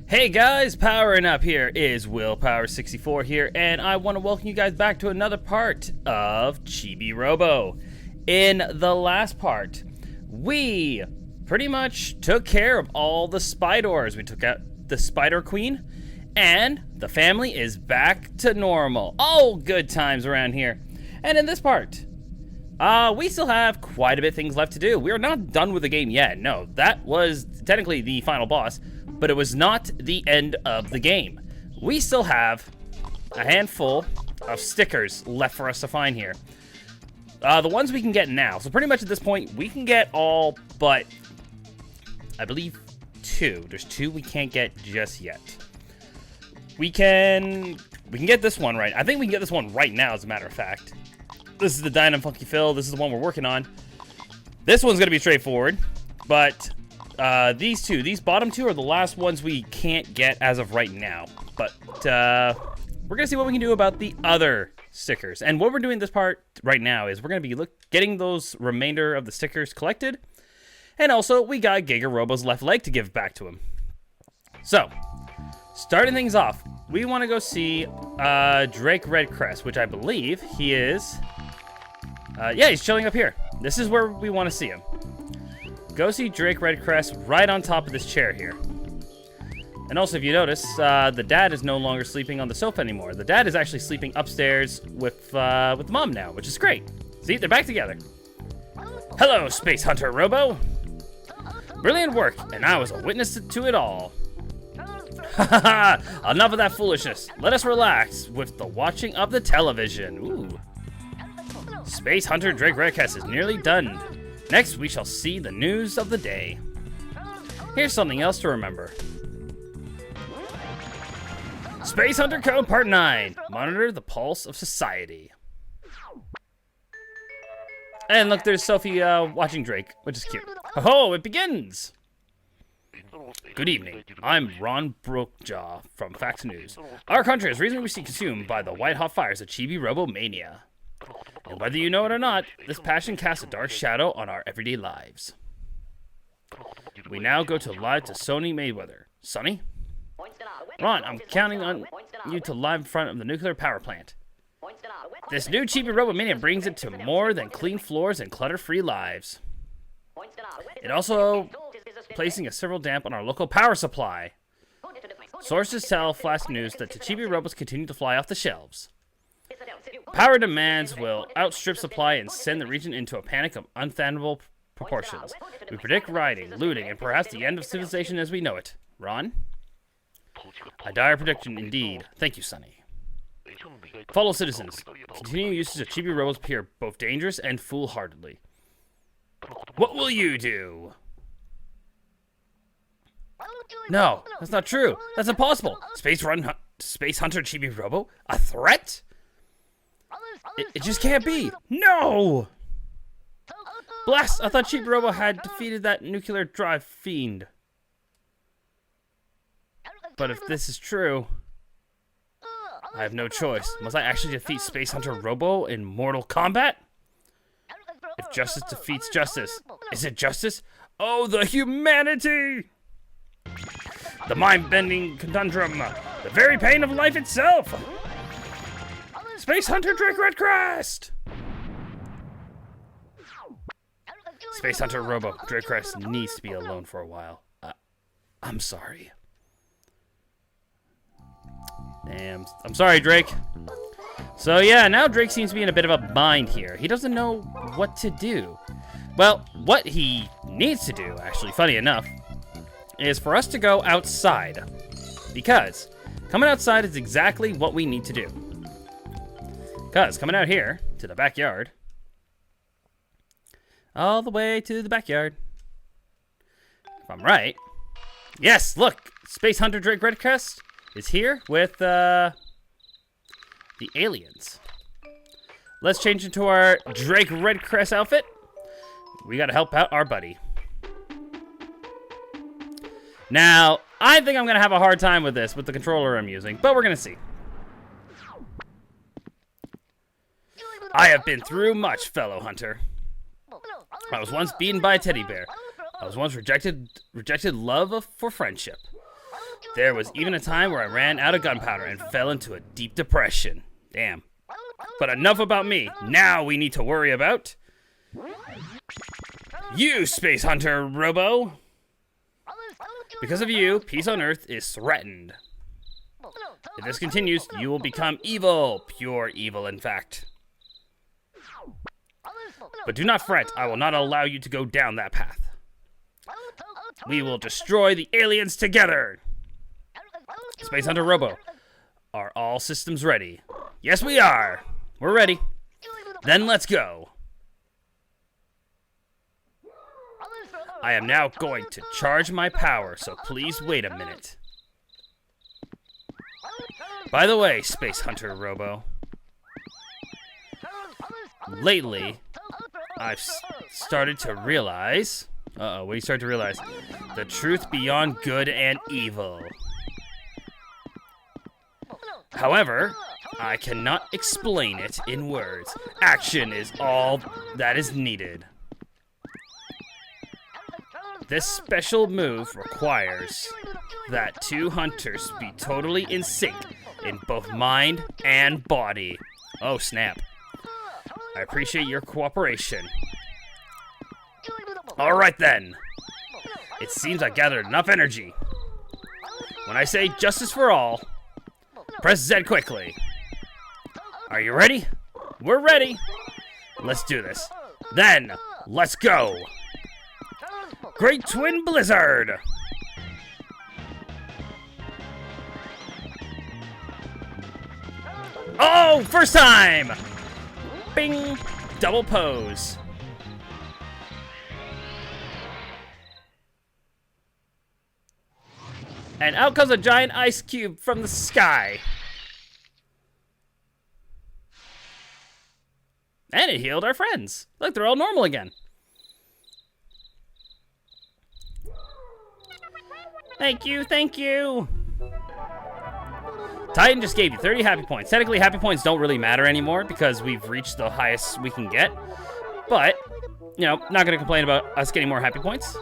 Hey guys, powering up here is Willpower64 here, and I want to welcome you guys back to another part of Chibi-Robo. In the last part, we pretty much took care of all the spiders. We took out the Spider Queen, and the family is back to normal. All good times around here. And in this part, we still have quite a bit of things left to do. We are not done with the game yet. No, that was technically the final boss, but it was not the end of the game. We still have a handful of stickers left for us to find here. The ones we can get now. So pretty much at this point, we can get all but, I believe, 2. There's 2 we can't get just yet. We can get this one right. I think we can get this one right now, as a matter of fact. This is the Dynam Funky Phil. This is the one we're working on. This one's going to be straightforward, but these bottom 2 are the last ones we can't get as of right now. But we're going to see what we can do about the other stickers. And what we're doing this part right now is we're going to be getting those remainder of the stickers collected. And also, we got Giga-Robo's left leg to give back to him. So, starting things off, we want to go see Drake Redcrest, which I believe he is. Yeah, he's chilling up here. This is where we want to see him. Go see Drake Redcrest right on top of this chair here. And also, if you notice, the dad is no longer sleeping on the sofa anymore. The dad is actually sleeping upstairs with mom now, which is great. See, they're back together. Hello, Space Hunter Robo. Brilliant work, and I was a witness to it all. Haha, enough of that foolishness. Let us relax with the watching of the television. Ooh. Space Hunter Drake Redcrest is nearly done. Next, we shall see the news of the day. Here's something else to remember. Space Hunter Code Part 9. Monitor the pulse of society. And look, there's Sophie watching Drake, which is cute. Ho-ho, it begins! Good evening. I'm Ron Brookjaw from Facts News. Our country is reasonably consumed by the white-hot fires of Chibi-Robo mania. And whether you know it or not, this passion casts a dark shadow on our everyday lives. We now go to live to Sonny Mayweather. Sonny? Ron, I'm counting on you to live in front of the nuclear power plant. This new Chibi-Robo mania brings it to more than clean floors and clutter-free lives. It also placing a several damp on our local power supply. Sources tell Flash News that the Chibi-Robos continue to fly off the shelves. Power demands will outstrip supply and send the region into a panic of unfathomable proportions. We predict rioting, looting, and perhaps the end of civilization as we know it. Ron? A dire prediction indeed. Thank you, Sonny. Fellow citizens, continuing usage of Chibi-Robos appear both dangerous and foolhardily. What will you do? No, that's not true. That's impossible. Space Hunter Chibi-Robo? A threat? It just can't be. No! Blast! I thought Chibi-Robo had defeated that nuclear drive fiend. But if this is true, I have no choice. Must I actually defeat Space Hunter Robo in Mortal Kombat? If justice defeats justice, is it justice? Oh, the humanity! The mind-bending conundrum, the very pain of life itself! Space Hunter Drake Redcrest! Space Hunter Robo, Drake Redcrest needs to be alone for a while. I'm sorry. Damn. I'm sorry, Drake. So yeah, now Drake seems to be in a bit of a bind here. He doesn't know what to do. Well, what he needs to do, actually, funny enough, is for us to go outside. Because coming outside is exactly what we need to do. Because coming out here to the backyard, all the way to the backyard, if I'm right, yes, look, Space Hunter Drake Redcrest is here with the aliens. Let's change into our Drake Redcrest outfit. We gotta help out our buddy. Now, I think I'm gonna have a hard time with this, with the controller I'm using, but we're gonna see. I have been through much, fellow hunter. I was once beaten by a teddy bear. I was once rejected love for friendship. There was even a time where I ran out of gunpowder and fell into a deep depression. Damn. But enough about me. Now we need to worry about you, Space Hunter Robo. Because of you, peace on Earth is threatened. If this continues, you will become evil. Pure evil, in fact. But do not fret. I will not allow you to go down that path. We will destroy the aliens together. Space Hunter Robo, are all systems ready? Yes, we are. We're ready. Then let's go. I am now going to charge my power, so please wait a minute. By the way, Space Hunter Robo, lately, I've started to realize... Uh-oh, what do you start to realize? The truth beyond good and evil. However, I cannot explain it in words. Action is all that is needed. This special move requires that two hunters be totally in sync in both mind and body. Oh, snap. I appreciate your cooperation. Alright then. It seems I gathered enough energy. When I say justice for all, press Z quickly. Are you ready? We're ready. Let's do this. Then, let's go. Great Twin Blizzard. Oh, first time. Bing. Double pose. And out comes a giant ice cube from the sky. And it healed our friends. Look, they're all normal again. Thank you, thank you. Titan just gave you 30 happy points. Technically, happy points don't really matter anymore because we've reached the highest we can get. But, you know, not going to complain about us getting more happy points.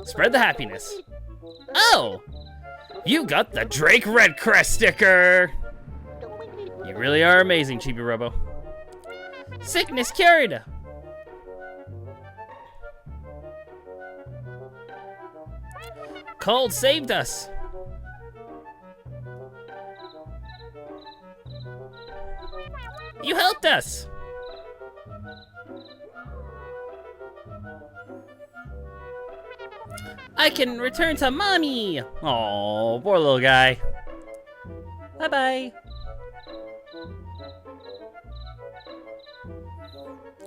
Spread the happiness. Oh! You got the Drake Redcrest sticker! You really are amazing, Chibi-Robo. Sickness cured! Cold saved us! You helped us! I can return to mommy! Oh, poor little guy. Bye-bye.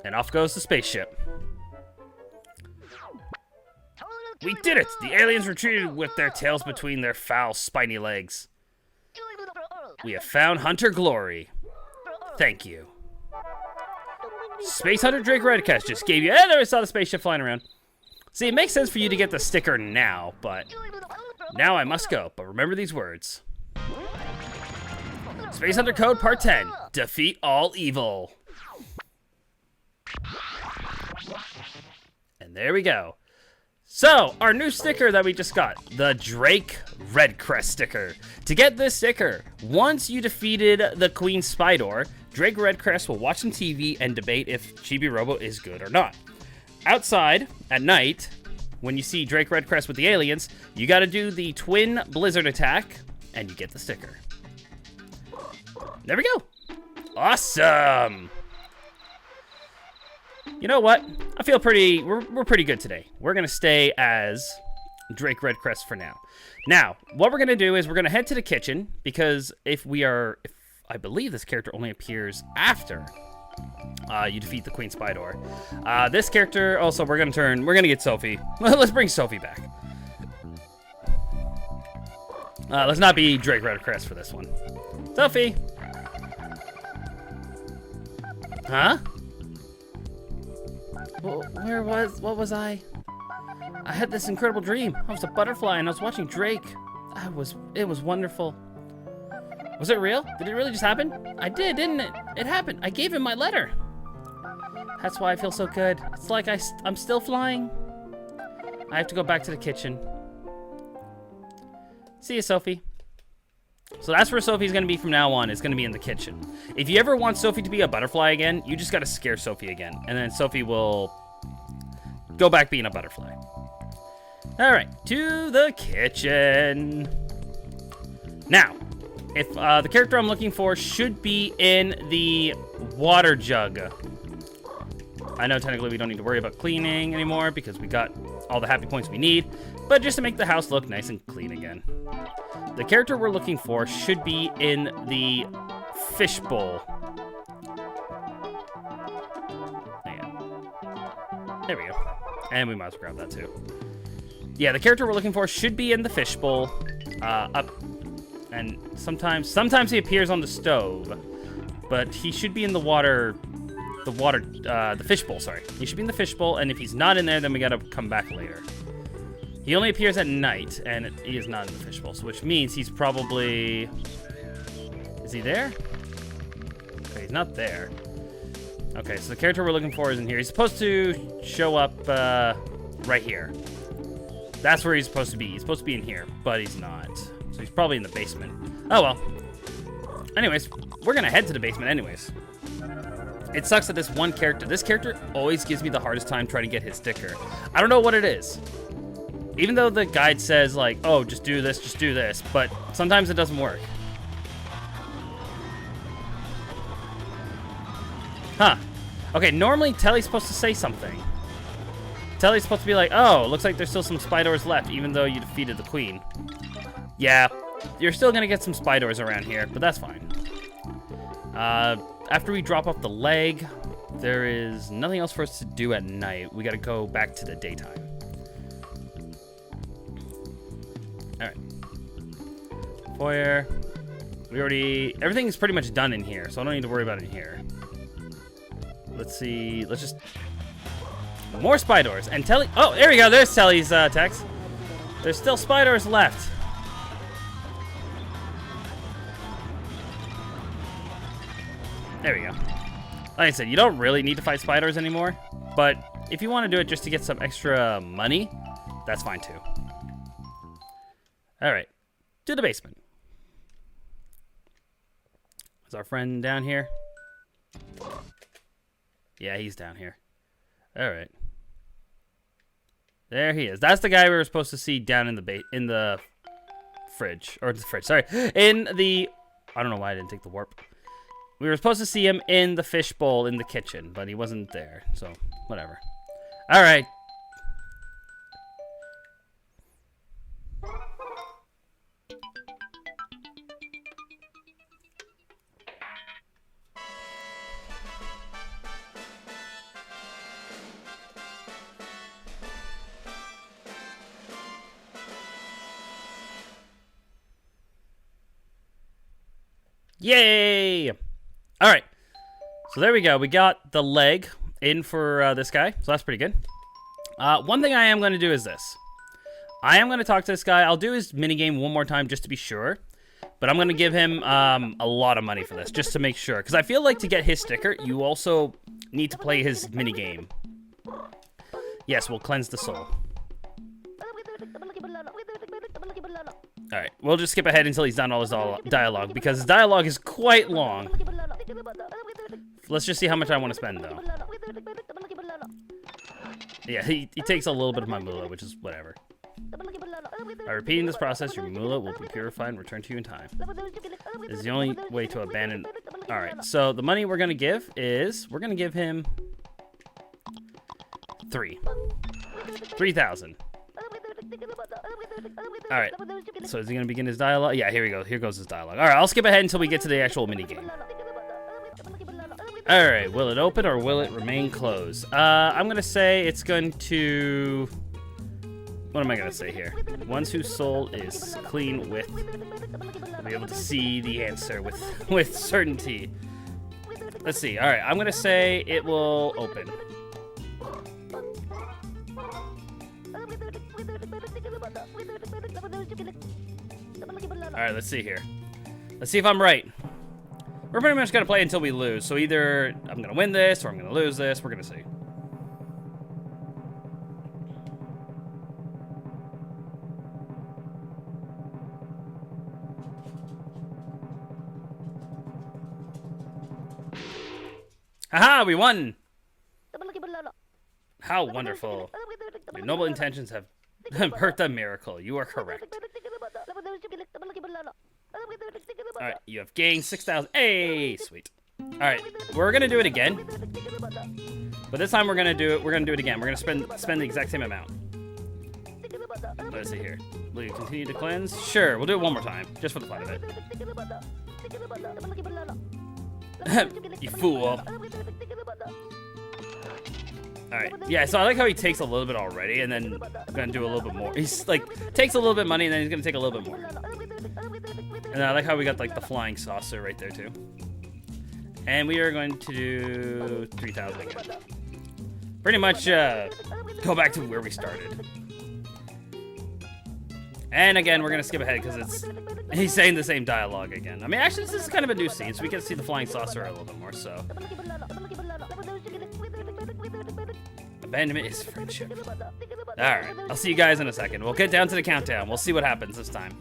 And off goes the spaceship. We did it! The aliens retreated with their tails between their foul, spiny legs. We have found Hunter Glory. Thank you. Space Hunter Drake Redcast just gave you... Hey, there I saw the spaceship flying around. See, it makes sense for you to get the sticker now, but... Now I must go, but remember these words. Space Hunter Code Part 10. Defeat all evil. And there we go. So, our new sticker that we just got, the Drake Redcrest sticker. To get this sticker, once you defeated the Queen Spydor, Drake Redcrest will watch some TV and debate if Chibi-Robo is good or not. Outside, at night, when you see Drake Redcrest with the aliens, you gotta do the Twin Blizzard attack, and you get the sticker. There we go. Awesome! You know what? I feel we're pretty good today. We're gonna stay as Drake Redcrest for now. Now, what we're gonna do is we're gonna head to the kitchen, because if I believe this character only appears after you defeat the Queen Spydor. This character, also, we're gonna get Sophie. Let's bring Sophie back. Let's not be Drake Redcrest for this one. Sophie! Huh? What was I? I had this incredible dream. I was a butterfly and I was watching Drake. It was wonderful. Was it real? Did it really just happen? I did, didn't it? It happened. I gave him my letter. That's why I feel so good. It's like I'm still flying. I have to go back to the kitchen. See you, Sophie. So that's where Sophie's going to be from now on. It's going to be in the kitchen. If you ever want Sophie to be a butterfly again, you just got to scare Sophie again. And then Sophie will go back being a butterfly. All right, to the kitchen. Now, if the character I'm looking for should be in the water jug. I know technically we don't need to worry about cleaning anymore because we got all the happy points we need, but just to make the house look nice and clean again. The character we're looking for should be in the fishbowl. There we go. And we might as well grab that too. Yeah, the character we're looking for should be in the fishbowl. Up. And sometimes he appears on the stove, but he should be in the fishbowl, sorry. He should be in the fishbowl, and if he's not in there, then we gotta come back later. He only appears at night, and he is not in the fishbowl, so which means he's probably... Is he there? Okay, he's not there. Okay, so the character we're looking for is in here. He's supposed to show up right here. That's where he's supposed to be. He's supposed to be in here, but he's not. So he's probably in the basement. Oh, well. Anyways, we're gonna head to the basement anyways. It sucks that this character always gives me the hardest time trying to get his sticker. I don't know what it is. Even though the guide says, like, oh, just do this, but sometimes it doesn't work. Huh. Okay, normally Telly's supposed to say something. Telly's supposed to be like, oh, looks like there's still some spiders left, even though you defeated the queen. Yeah, you're still gonna get some spiders around here, but that's fine. After we drop off the leg, there is nothing else for us to do at night. We gotta go back to the daytime. Alright. Foyer. Everything's pretty much done in here, so I don't need to worry about it in here. Let's see, let's just... More spiders, and Telly... Oh, there we go, there's Telly's text. There's still spiders left. There we go. Like I said, you don't really need to fight spiders anymore, but if you want to do it just to get some extra money, that's fine too. Alright, to the basement. Is our friend down here? Yeah, he's down here. Alright. There he is. That's the guy we were supposed to see down in the fridge. Or the fridge, sorry. In the... I don't know why I didn't take the warp. We were supposed to see him in the fishbowl in the kitchen, but he wasn't there, so whatever. All right. Yay! All right, so there we go. We got the leg in for this guy, so that's pretty good. One thing I am going to do is this. I am going to talk to this guy. I'll do his minigame one more time just to be sure, but I'm going to give him a lot of money for this just to make sure, because I feel like to get his sticker, you also need to play his minigame. Yes, we'll cleanse the soul. Alright, we'll just skip ahead until he's done all his dialogue, because his dialogue is quite long. Let's just see how much I want to spend, though. Yeah, he takes a little bit of my moolah, which is whatever. By repeating this process, your moolah will be purified and returned to you in time. This is the only way to abandon... Alright, so the money we're going to give is... We're going to give him... 3,000. Alright, so is he going to begin his dialogue? Yeah, here we go. Here goes his dialogue. Alright, I'll skip ahead until we get to the actual minigame. Alright, will it open or will it remain closed? I'm going to say it's going to... What am I going to say here? Ones whose soul is clean with... I'll be able to see the answer with certainty. Let's see. Alright, I'm going to say it will open. Alright, let's see here. Let's see if I'm right. We're pretty much going to play until we lose. So either I'm going to win this or I'm going to lose this. We're going to see. Haha, we won! How wonderful. Your noble intentions have birthed a miracle. You are correct. Alright, you have gained 6,000. Hey, sweet. Alright, we're gonna do it again. But this time we're gonna do it again. We're gonna spend the exact same amount. Let's see here. Will you continue to cleanse? Sure, we'll do it one more time, just for the fun of it. You fool. Alright, yeah, so I like how he takes a little bit already, and then gonna do a little bit more. He's like, takes a little bit of money, and then he's gonna take a little bit more. And I like how we got like the flying saucer right there too. And we are going to do 3,000 again. Pretty much go back to where we started. And again, we're gonna skip ahead because he's saying the same dialogue again. I mean, actually, this is kind of a new scene, so we get to see the flying saucer a little bit more. So, abandonment is friendship. All right, I'll see you guys in a second. We'll get down to the countdown. We'll see what happens this time.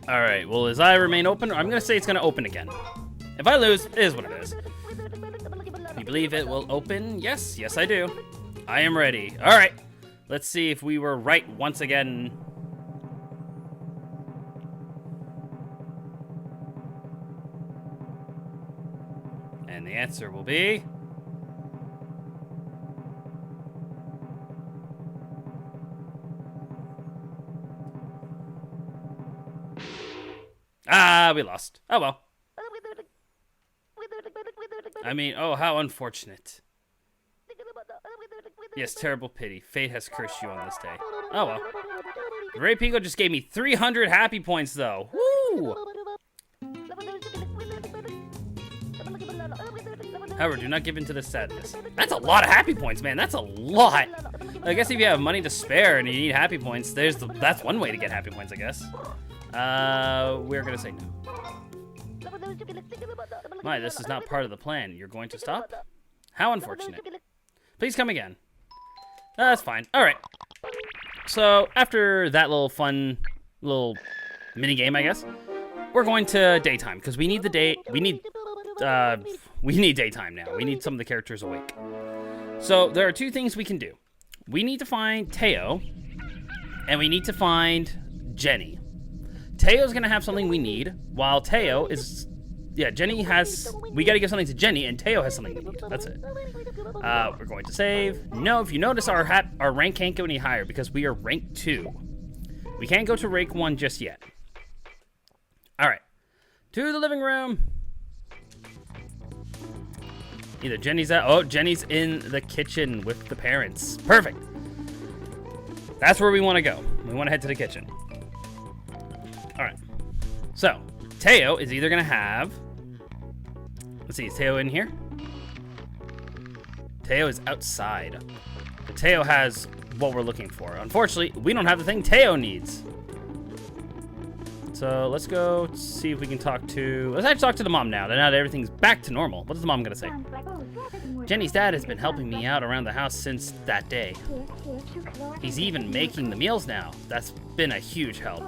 All right. Well, as I remain open, I'm gonna say it's gonna open again. If I lose, it is what it is. You believe it will open? Yes, yes, I do. I am ready. All right. Let's see if we were right once again. And the answer will be... Ah, we lost. Oh, well. I mean, oh, how unfortunate. Yes, terrible pity. Fate has cursed you on this day. Oh, well. Ray Pico just gave me 300 happy points, though. Woo! However, do not give in to the sadness. That's a lot of happy points, man. That's a lot. I guess if you have money to spare and you need happy points, that's one way to get happy points, I guess. We're gonna say no. My, this is not part of the plan. You're going to stop? How unfortunate. Please come again. That's fine. All right. So after that little fun little mini game, I guess, we're going to daytime because we need the day. We need daytime now. We need some of the characters awake. So there are two things we can do. We need to find Teo, and we need to find Jenny. Teo's gonna have something we need, while Teo is, Jenny has. We gotta give something to Jenny, and Teo has something we need. That's it. We're going to save. No, if you notice, our rank can't go any higher because we are rank 2. We can't go to rank 1 just yet. All right, to the living room. Either Jenny's at. Oh, Jenny's in the kitchen with the parents. Perfect. That's where we want to go. We want to head to the kitchen. All right. So Teo is either gonna have. Let's see. Is Teo in here? Teo is outside. But Teo has what we're looking for. Unfortunately, we don't have the thing Teo needs. So let's go see if we can talk to... Let's actually talk to the mom now. Now that everything's back to normal. What is the mom going to say? Jenny's dad has been helping me out around the house since that day. He's even making the meals now. That's been a huge help.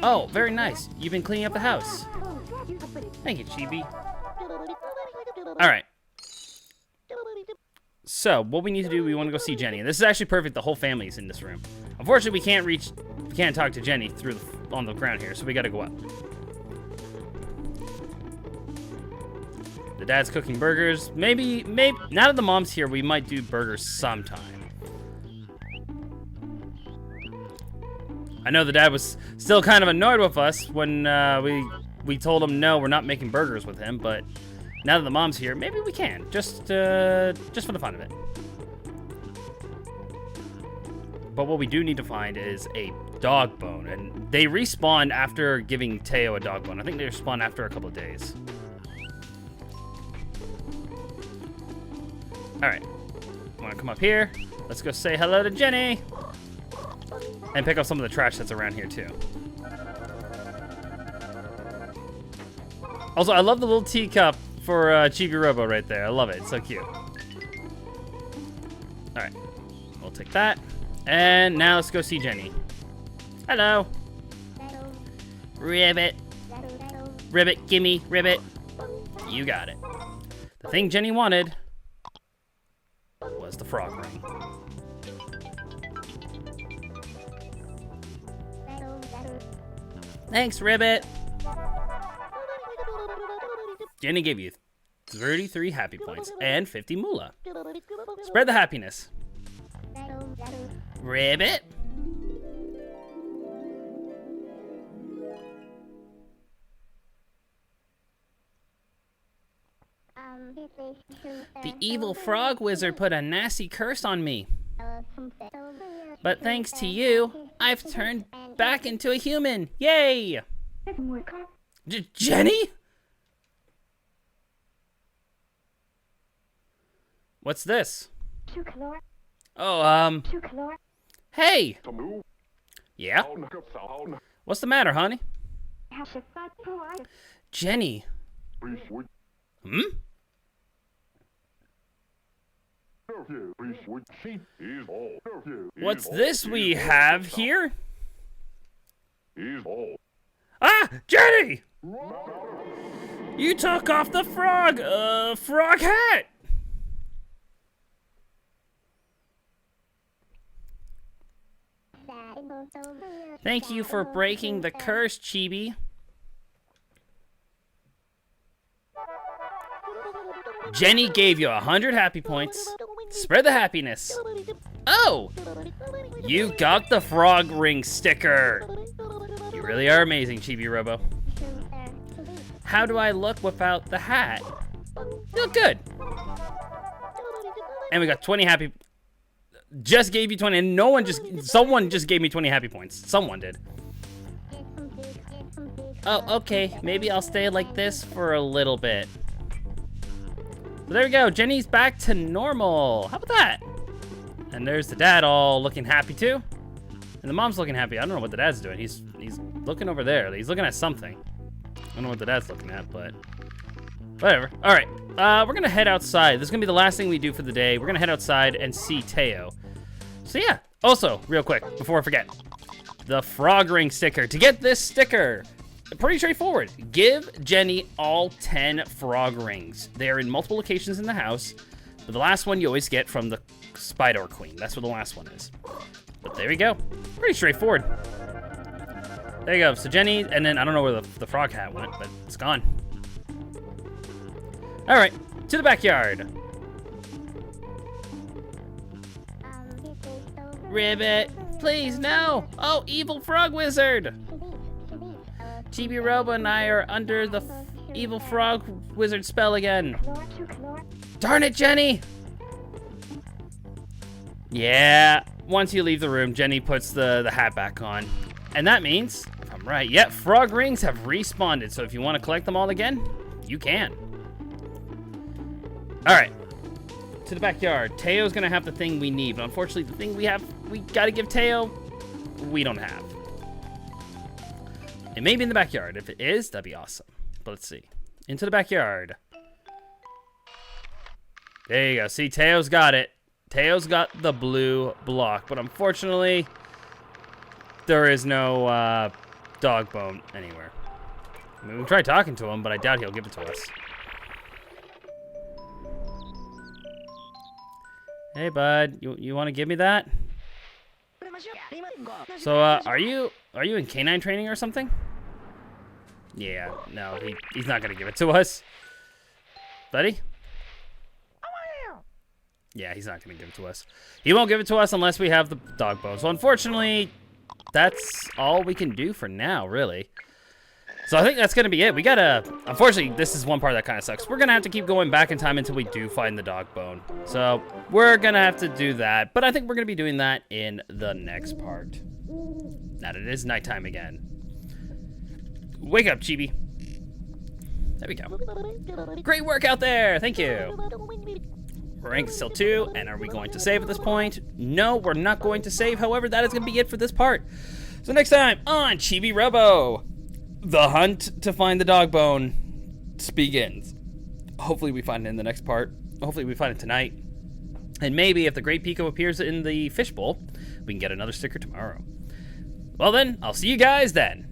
Oh, very nice. You've been cleaning up the house. Thank you, Chibi. All right. So what we need to do, we want to go see Jenny. And this is actually perfect. The whole family is in this room. Unfortunately, we can't talk to Jenny on the ground here, so we got to go up. The dad's cooking burgers. Maybe now that the mom's here, we might do burgers sometime. I know the dad was still kind of annoyed with us when we told him no, we're not making burgers with him, but now that the mom's here, maybe we can. Just for the fun of it. But what we do need to find is a dog bone, and they respawn after giving Teo a dog bone. I think they respawn after a couple of days. All right, want to come up here? Let's go say hello to Jenny, and pick up some of the trash that's around here too. Also, I love the little teacup for Chibi-Robo right there. I love it. It's so cute. All right, we'll take that. And now let's go see Jenny. Hello. Ribbit. Ribbit, gimme, Ribbit. You got it. The thing Jenny wanted was the frog ring. Thanks, Ribbit. Jenny gave you 33 happy points and 50 moolah. Spread the happiness. Ribbit. The evil frog wizard put a nasty curse on me. But thanks to you, I've turned back into a human. Yay! Jenny? What's this? Oh, hey! Yeah? What's the matter, honey? Jenny. Hmm? What's this we have here? Ah! Jenny! You took off the frog hat! Thank you for breaking the curse, Chibi. Jenny gave you 100 happy points. Spread the happiness. Oh! You got the frog ring sticker. You really are amazing, Chibi-Robo. How do I look without the hat? You look good. And we got 20 happy... Just gave you 20, and someone just gave me 20 happy points. Someone did. Oh, okay. Maybe I'll stay like this for a little bit. So there we go. Jenny's back to normal. How about that? And there's the dad all looking happy too. And the mom's looking happy. I don't know what the dad's doing. He's looking over there. He's looking at something. I don't know what the dad's looking at, but whatever. All right. We're going to head outside. This is going to be the last thing we do for the day. We're going to head outside and see Teo. So yeah. Also, real quick, before I forget, the frog ring sticker. To get this sticker, pretty straightforward. Give Jenny all 10 frog rings. They're in multiple locations in the house, but the last one you always get from the Spider Queen. That's what the last one is. But there we go. Pretty straightforward. There you go. So Jenny, and then I don't know where the frog hat went, but it's gone. All right, to the backyard. Ribbit, please, no. Oh, evil frog wizard. Chibi-Robo and I are under the evil frog wizard spell again. Darn it, Jenny! Yeah, once you leave the room, Jenny puts the hat back on. And that means, if I'm right, yep, frog rings have respawned. So if you want to collect them all again, you can. All right, to the backyard. Teo's gonna have the thing we need, but unfortunately the thing we gotta give Teo, we don't have. It may be in the backyard. If it is, that'd be awesome. But let's see. Into the backyard. There you go. See, Teo's got it. Teo's got the blue block. But unfortunately, there is no dog bone anywhere. I mean, we tried talking to him, but I doubt he'll give it to us. Hey, bud. You want to give me that? So, are you in canine training or something? Yeah, no, he's not gonna give it to us. Buddy? Yeah, he's not gonna give it to us. He won't give it to us unless we have the dog bone. So unfortunately, that's all we can do for now, really. So I think that's gonna be it. We gotta, unfortunately, this is one part that kind of sucks. We're gonna have to keep going back in time until we do find the dog bone. So we're gonna have to do that, but I think we're gonna be doing that in the next part. Now that it is nighttime again. Wake up, Chibi. There we go. Great work out there. Thank you. We're ranked still 2, and are we going to save at this point? No, we're not going to save. However, that is going to be it for this part. So next time on Chibi-Robo, the hunt to find the dog bone begins. Hopefully we find it in the next part. Hopefully we find it tonight. And maybe if the Great Pico appears in the fishbowl, we can get another sticker tomorrow. Well then, I'll see you guys then.